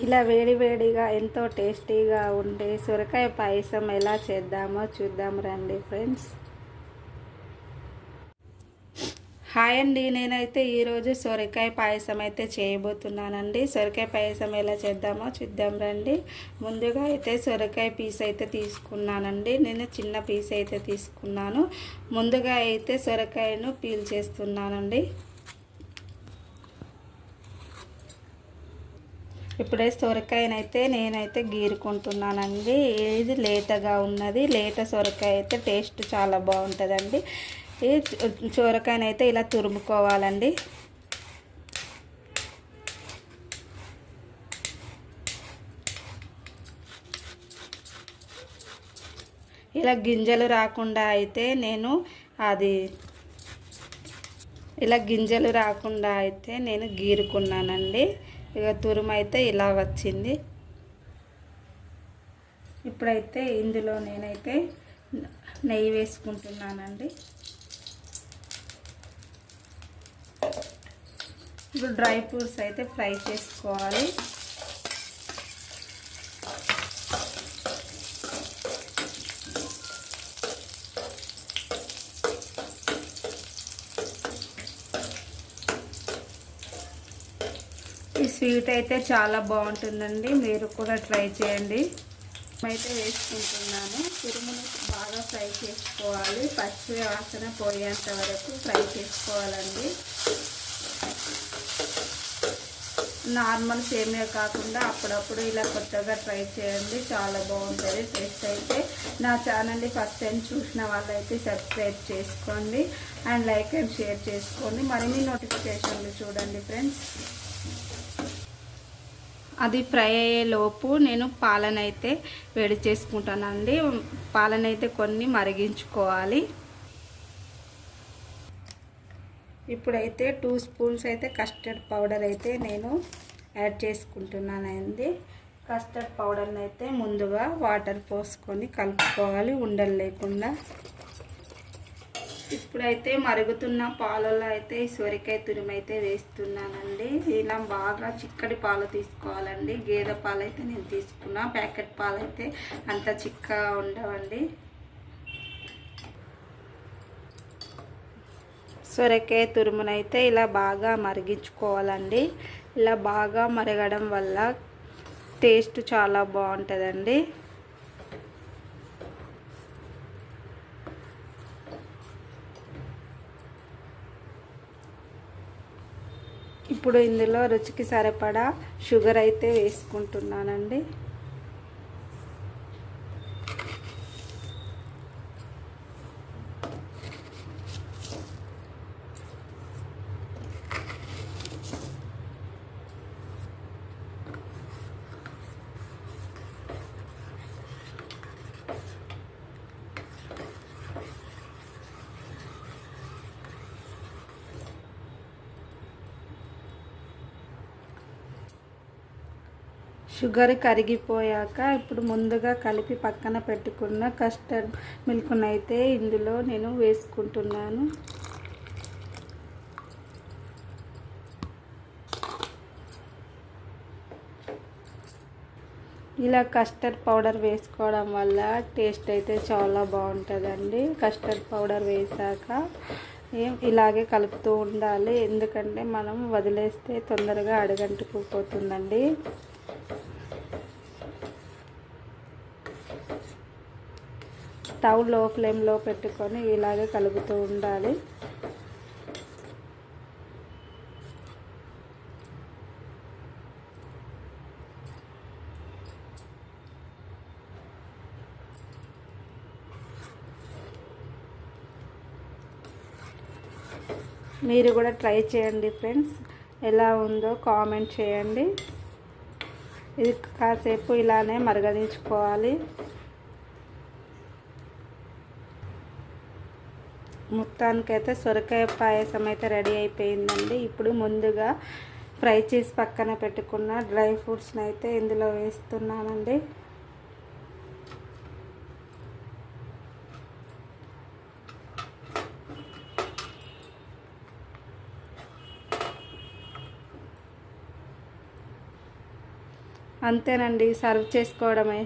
ఇలా వేడి వేడిగా ఎంతో టేస్టీగా ఉండే సొరకాయ పాయసం ఎలా చేద్దామో చూద్దాం రండి ఫ్రెండ్స్. హాయ్ అండి, నేనైతే ఈరోజు సొరకాయ పాయసం అయితే చేయబోతున్నానండి. సొరకాయ పాయసం ఎలా చేద్దామో చూద్దాం రండి. ముందుగా అయితే సొరకాయ పీస్ అయితే తీసుకున్నానండి. నేను చిన్న పీస్ అయితే తీసుకున్నాను. ముందుగా అయితే సొరకాయను పీల్ చేస్తున్నానండి. ఇప్పుడే సొరకాయనైతే నేనైతే గీరుకుంటున్నానండి. ఇది లేతగా ఉన్నది. లేత సొరకాయ అయితే టేస్ట్ చాలా బాగుంటుందండి. ఈ సొరకాయనైతే ఇలా తురుముకోవాలండి. ఇలా గింజలు రాకుండా అయితే నేను గీరుకున్నానండి. ఇక తురుము అయితే ఇలా వచ్చింది. ఇప్పుడైతే ఇందులో నేనైతే నెయ్యి వేసుకుంటున్నానండి. ఇప్పుడు డ్రై ఫ్రూట్స్ అయితే ఫ్రై చేసుకోవాలి. ఈ స్వీట్ అయితే చాలా బాగుంటుందండి, మీరు కూడా ట్రై చేయండి. అయితే వేసుకుంటున్నాను. తురుమును బాగా ఫ్రై చేసుకోవాలి. పచ్చి వాసన పోయేంత వరకు ఫ్రై చేసుకోవాలండి. నార్మల్ సేమియా కాకుండా అప్పుడప్పుడు ఇలా కొత్తగా ట్రై చేయండి, చాలా బాగుంటుంది టేస్ట్ అయితే. నా ఛానల్ని ఫస్ట్ టైం చూసిన వాళ్ళైతే సబ్స్క్రైబ్ చేసుకోండి అండ్ లైక్ అండ్ షేర్ చేసుకోండి. మరిన్ని నోటిఫికేషన్లు చూడండి ఫ్రెండ్స్. అది ఫ్రై అయ్యేలోపు నేను పాలనైతే వేడి చేసుకుంటానండి. పాలనైతే కొన్ని మరిగించుకోవాలి. ఇప్పుడైతే 2 స్పూన్స్ అయితే కస్టర్డ్ పౌడర్ అయితే నేను యాడ్ చేసుకుంటున్నానండి. కస్టర్డ్ పౌడర్ని అయితే ముందుగా వాటర్ పోసుకొని కలుపుకోవాలి, ఉండలు లేకుండా. ఇప్పుడైతే మరుగుతున్న పాలలో అయితే సొరకాయ తురుము అయితే వేస్తున్నానండి. ఇలా బాగా చిక్కటి పాలు తీసుకోవాలండి. గేదె పాలు అయితే నేను తీసుకున్నా. ప్యాకెట్ పాలు అయితే అంత చిక్కగా ఉండవండి. సొరకాయ తురుమునైతే ఇలా బాగా మరిగించుకోవాలండి. ఇలా బాగా మరగడం వల్ల టేస్ట్ చాలా బాగుంటుందండి. ఇప్పుడు ఇందులో రుచికి సరిపడా షుగర్ అయితే వేసుకుంటున్నానండి. షుగర్ కరిగిపోయాక ఇప్పుడు ముందుగా కలిపి పక్కన పెట్టుకున్న కస్టర్డ్ మిల్క్ను అయితే ఇందులో నేను వేసుకుంటున్నాను. ఇలా కస్టర్డ్ పౌడర్ వేసుకోవడం వల్ల టేస్ట్ అయితే చాలా బాగుంటుందండి. కస్టర్డ్ పౌడర్ వేసాక ఇలాగే కలుపుతూ ఉండాలి, ఎందుకంటే మనం వదిలేస్తే తొందరగా అడుగంటుకుపోతుందండి. స్టవ్ లో ఫ్లేమ్లో పెట్టుకొని ఇలాగే కలుపుతూ ఉండాలి. మీరు కూడా ట్రై చేయండి ఫ్రెండ్స్. ఎలా ఉందో కామెంట్ చేయండి. ఇది కాసేపు ఇలానే మరగనించుకోవాలి. మొత్తానికైతే సొరకాయ పాయసం అయితే రెడీ అయిపోయిందండి. ఇప్పుడు ముందుగా ఫ్రై చేసి పక్కన పెట్టుకున్న డ్రై ఫ్రూట్స్ని అయితే ఇందులో వేస్తున్నానండి. అంతేనండి, సర్వ్ చేసుకోవడమే.